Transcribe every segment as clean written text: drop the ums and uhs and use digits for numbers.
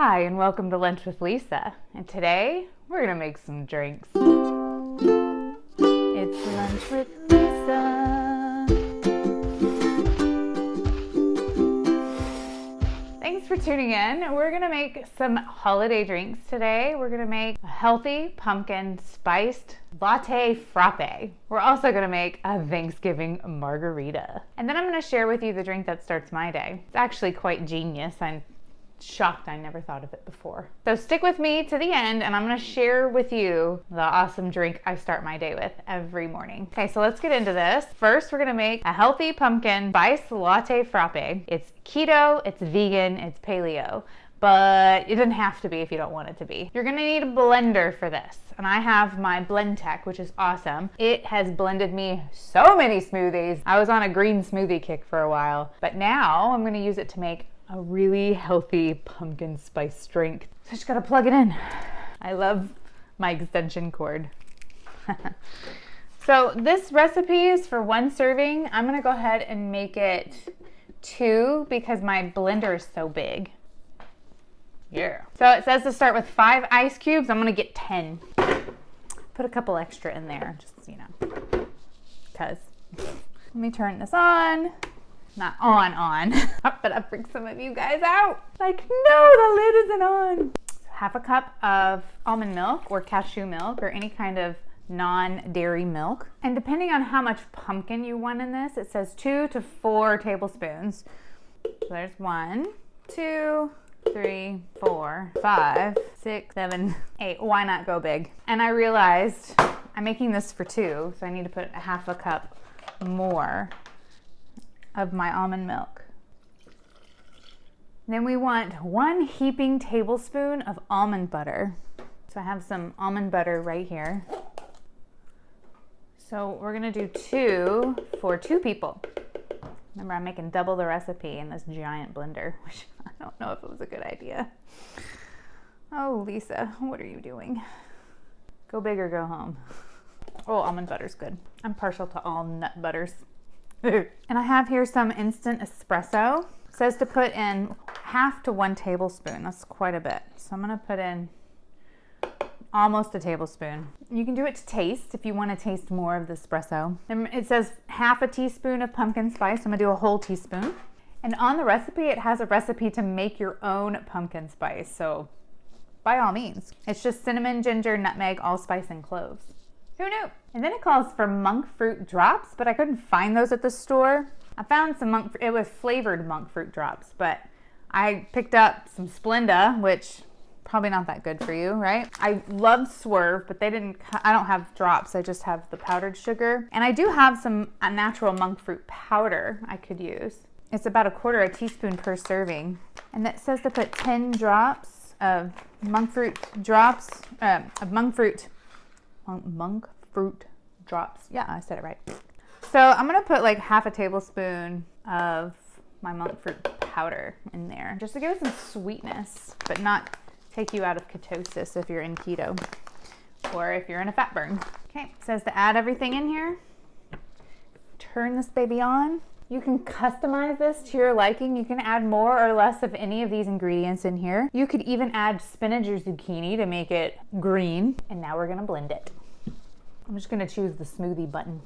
Hi, and welcome to Lunch with Lisa. And today, we're gonna make some drinks. It's Lunch with Lisa. Thanks for tuning in. We're gonna make some holiday drinks today. We're gonna make a healthy pumpkin spiced latte frappe. We're also gonna make a Thanksgiving margarita. And then I'm gonna share with you the drink that starts my day. It's actually quite genius. I'm shocked I never thought of it before. So stick with me to the end and I'm gonna share with you the awesome drink I start my day with every morning. Okay, so let's get into this. First, we're gonna make a healthy pumpkin spice latte frappe. It's keto, it's vegan, it's paleo, but it doesn't have to be if you don't want it to be. You're gonna need a blender for this. And I have my Blend Tech, which is awesome. It has blended me so many smoothies. I was on a green smoothie kick for a while, but now I'm gonna use it to make a really healthy pumpkin spice drink. So I just gotta plug it in. I love my extension cord. So this recipe is for 1 serving. I'm gonna go ahead and make it 2 because my blender is so big. Yeah. So it says to start with 5 ice cubes. I'm gonna get 10. Put a couple extra in there, just, you know, because. Let me turn this on. Not on. But I'll freak some of you guys out. Like, no, the lid isn't on. Half a cup of almond milk or cashew milk or any kind of non-dairy milk. And depending on how much pumpkin you want in this, it says 2 to 4 tablespoons. So there's 1, 2, 3, 4, 5, 6, 7, 8. Why not go big? And I realized I'm making this for 2, so I need to put a half a cup more of my almond milk. Then we want 1 heaping tablespoon of almond butter. So I have some almond butter right here. So we're gonna do 2 for 2 people. Remember, I'm making double the recipe in this giant blender, which I don't know if it was a good idea. Oh, Lisa, what are you doing? Go big or go home. Oh, almond butter's good. I'm partial to all nut butters. And I have here some instant espresso. It says to put in half to 1 tablespoon. That's quite a bit. So I'm gonna put in almost a tablespoon. You can do it to taste if you want to taste more of the espresso. Then it says half a teaspoon of pumpkin spice. I'm gonna do a whole teaspoon. And on the recipe, it has a recipe to make your own pumpkin spice. So by all means, it's just cinnamon, ginger, nutmeg, allspice, and cloves. Who knew? And then it calls for monk fruit drops, but I couldn't find those at the store. I found some it was flavored monk fruit drops, but I picked up some Splenda, which probably not that good for you, right? I love Swerve, but I don't have drops. I just have the powdered sugar. And I do have a natural monk fruit powder I could use. It's about 1/4 teaspoon per serving. And that says to put 10 drops of monk fruit drops, monk fruit drops. Yeah, I said it right. So I'm gonna put like half a tablespoon of my monk fruit powder in there just to give it some sweetness, but not take you out of ketosis if you're in keto or if you're in a fat burn. Okay, it says to add everything in here. Turn this baby on. You can customize this to your liking. You can add more or less of any of these ingredients in here. You could even add spinach or zucchini to make it green. And now we're gonna blend it. I'm just gonna choose the smoothie button.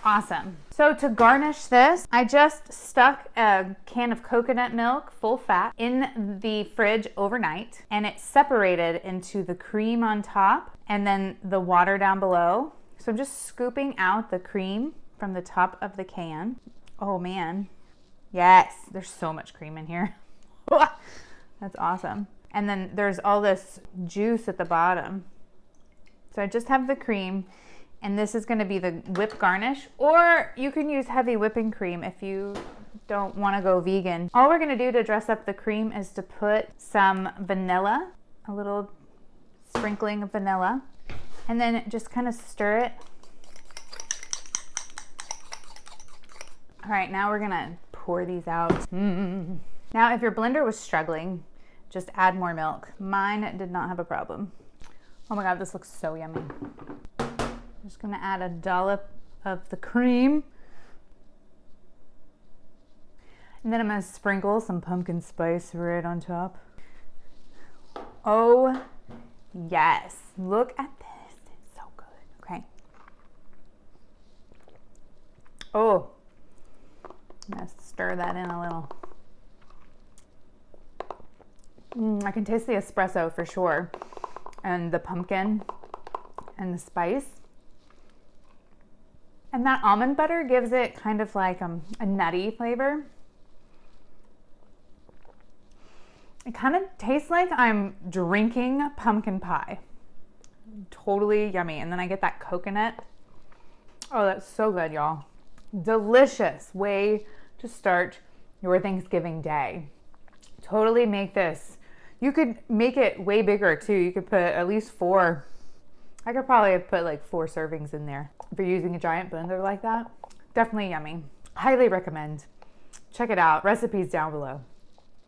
Awesome. So to garnish this, I just stuck a can of coconut milk, full fat, in the fridge overnight, and it separated into the cream on top and then the water down below. So I'm just scooping out the cream from the top of the can. Oh man. Yes, there's so much cream in here. That's awesome. And then there's all this juice at the bottom. So I just have the cream, and this is gonna be the whip garnish, or you can use heavy whipping cream if you don't wanna go vegan. All we're gonna do to dress up the cream is to put some vanilla, a little sprinkling of vanilla, and then just kind of stir it. All right, now we're gonna pour these out. Now, if your blender was struggling, just add more milk. Mine did not have a problem. Oh my God, this looks so yummy. I'm just gonna add a dollop of the cream. And then I'm gonna sprinkle some pumpkin spice right on top. Oh, yes. Look at this. It's so good. Okay. Oh, I'm gonna stir that in a little. I can taste the espresso for sure, and the pumpkin and the spice. And that almond butter gives it kind of like a nutty flavor. It kind of tastes like I'm drinking pumpkin pie. Totally yummy. And then I get that coconut. Oh, that's so good, y'all. Delicious way to start your Thanksgiving day. Totally make this. You could make it way bigger too. You could put at least 4. I could probably have put like 4 servings in there if you're using a giant blender like that. Definitely yummy. Highly recommend. Check it out. Recipes down below.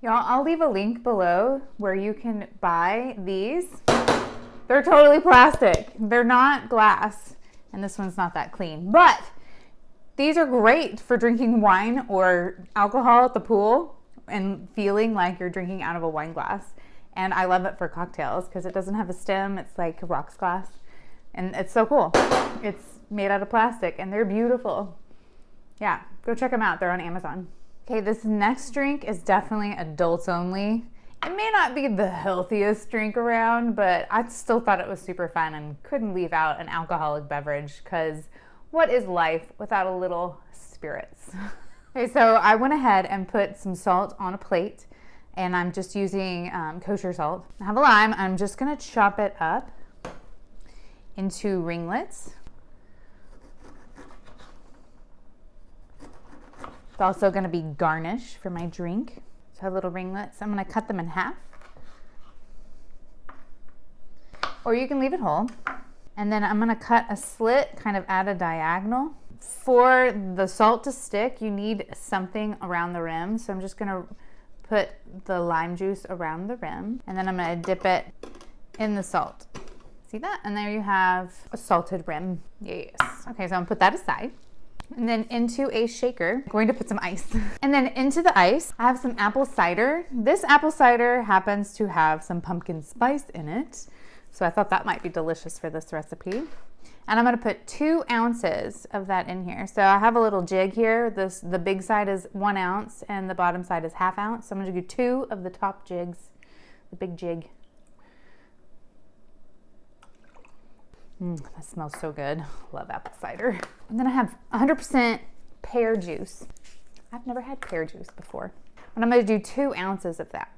Y'all, I'll leave a link below where you can buy these. They're totally plastic. They're not glass. And this one's not that clean. But these are great for drinking wine or alcohol at the pool and feeling like you're drinking out of a wine glass. And I love it for cocktails because it doesn't have a stem. It's like a rocks glass. And it's so cool. It's made out of plastic and they're beautiful. Yeah, go check them out. They're on Amazon. Okay, this next drink is definitely adults only. It may not be the healthiest drink around, but I still thought it was super fun and couldn't leave out an alcoholic beverage because what is life without a little spirits? Okay, so I went ahead and put some salt on a plate and I'm just using kosher salt. I have a lime. I'm just gonna chop it up into ringlets. It's also gonna be garnish for my drink. So I have little ringlets. I'm gonna cut them in half. Or you can leave it whole. And then I'm gonna cut a slit kind of at a diagonal. For the salt to stick, you need something around the rim. So I'm just gonna put the lime juice around the rim. And then I'm gonna dip it in the salt. See that? And there you have a salted rim. Yes. Okay, so I'm gonna put that aside. And then into a shaker, I'm going to put some ice. And then into the ice, I have some apple cider. This apple cider happens to have some pumpkin spice in it. So I thought that might be delicious for this recipe. And I'm gonna put 2 ounces of that in here. So I have a little jig here. The big side is 1 ounce and the bottom side is 1/2 ounce. So I'm gonna do 2 of the top jigs, the big jig. That smells so good. Love apple cider. And then I have 100% pear juice. I've never had pear juice before. But I'm gonna do 2 ounces of that.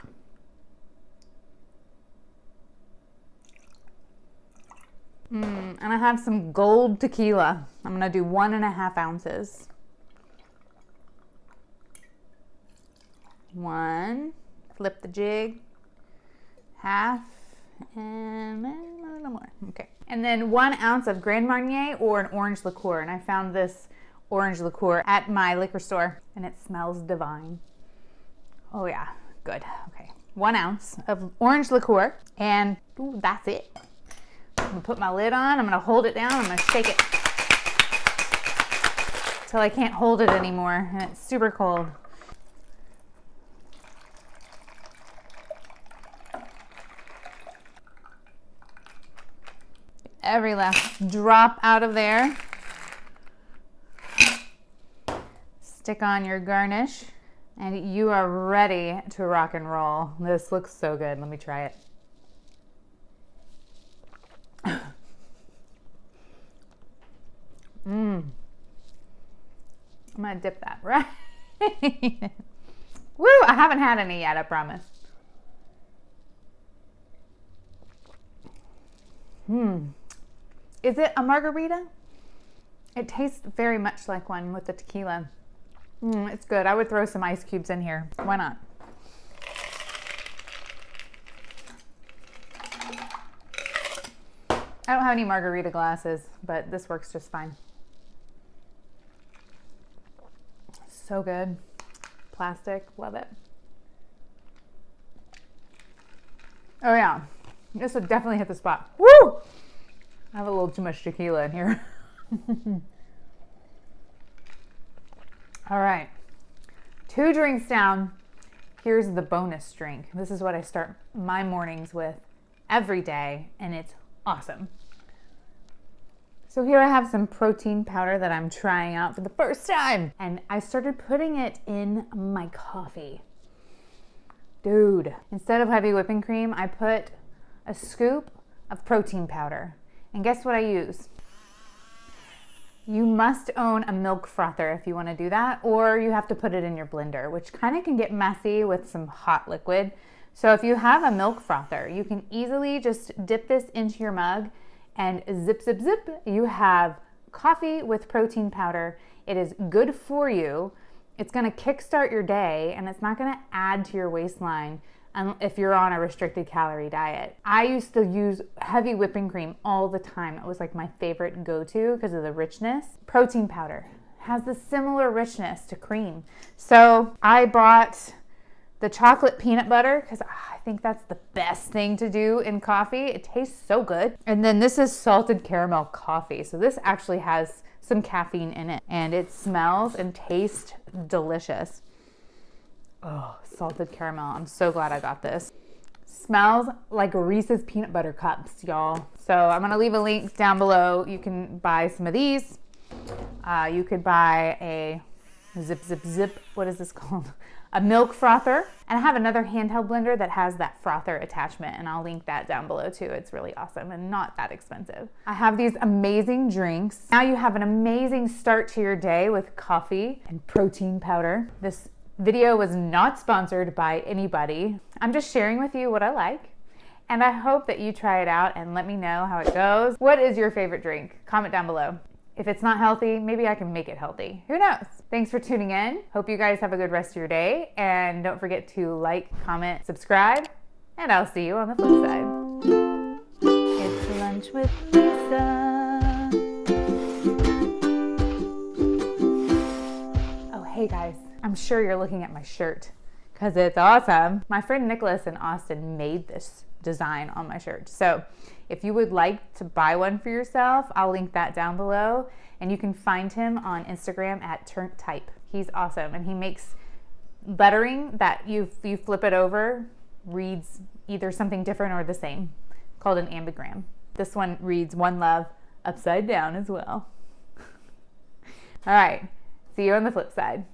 And I have some gold tequila. I'm gonna do 1.5 ounces. 1, flip the jig, 1/2, and then a little more. Okay. And then 1 ounce of Grand Marnier or an orange liqueur. And I found this orange liqueur at my liquor store and it smells divine. Oh yeah, good. Okay. 1 ounce of orange liqueur and ooh, that's it. I'm gonna put my lid on. I'm gonna hold it down. I'm gonna shake it till I can't hold it anymore and it's super cold. Every last drop out of there. Stick on your garnish and you are ready to rock and roll. This looks so good. Let me try it. I'm gonna dip that right. Woo! I haven't had any yet, I promise. Is it a margarita? It tastes very much like one with the tequila. It's good. I would throw some ice cubes in here. Why not? I don't have any margarita glasses, but this works just fine. So good. Plastic, love it. Oh yeah, this would definitely hit the spot. Woo! I have a little too much tequila in here. All right, 2 drinks down. Here's the bonus drink. This is what I start my mornings with every day, and it's awesome. So here I have some protein powder that I'm trying out for the first time, and I started putting it in my coffee. Dude, instead of heavy whipping cream, I put a scoop of protein powder. And guess what I use? You must own a milk frother if you want to do that, or you have to put it in your blender, which kind of can get messy with some hot liquid. So if you have a milk frother, you can easily just dip this into your mug and zip, zip, zip. You have coffee with protein powder. It is good for you. It's going to kickstart your day, and it's not going to add to your waistline if you're on a restricted calorie diet. I used to use heavy whipping cream all the time. It was like my favorite go-to because of the richness. Protein powder has the similar richness to cream. So I bought the chocolate peanut butter because I think that's the best thing to do in coffee. It tastes so good. And then this is salted caramel coffee. So this actually has some caffeine in it, and it smells and tastes delicious. Oh, salted caramel. I'm so glad I got this. Smells like Reese's peanut butter cups, y'all. So I'm gonna leave a link down below. You can buy some of these. You could buy a zip, zip, zip. What is this called? A milk frother. And I have another handheld blender that has that frother attachment, and I'll link that down below too. It's really awesome and not that expensive. I have these amazing drinks. Now you have an amazing start to your day with coffee and protein powder. This video was not sponsored by anybody. I'm just sharing with you what I like, and I hope that you try it out and let me know how it goes. What is your favorite drink? Comment down below. If it's not healthy, maybe I can make it healthy. Who knows? Thanks for tuning in. Hope you guys have a good rest of your day, and don't forget to like, comment, subscribe, and I'll see you on the flip side. It's lunch with Lisa. Oh, hey guys. I'm sure you're looking at my shirt because it's awesome. My friend Nicholas in Austin made this design on my shirt. So if you would like to buy one for yourself, I'll link that down below, and you can find him on Instagram at TurntType. He's awesome, and he makes lettering that you flip it over reads either something different or the same, called an ambigram. This one reads One Love upside down as well. All right, see you on the flip side.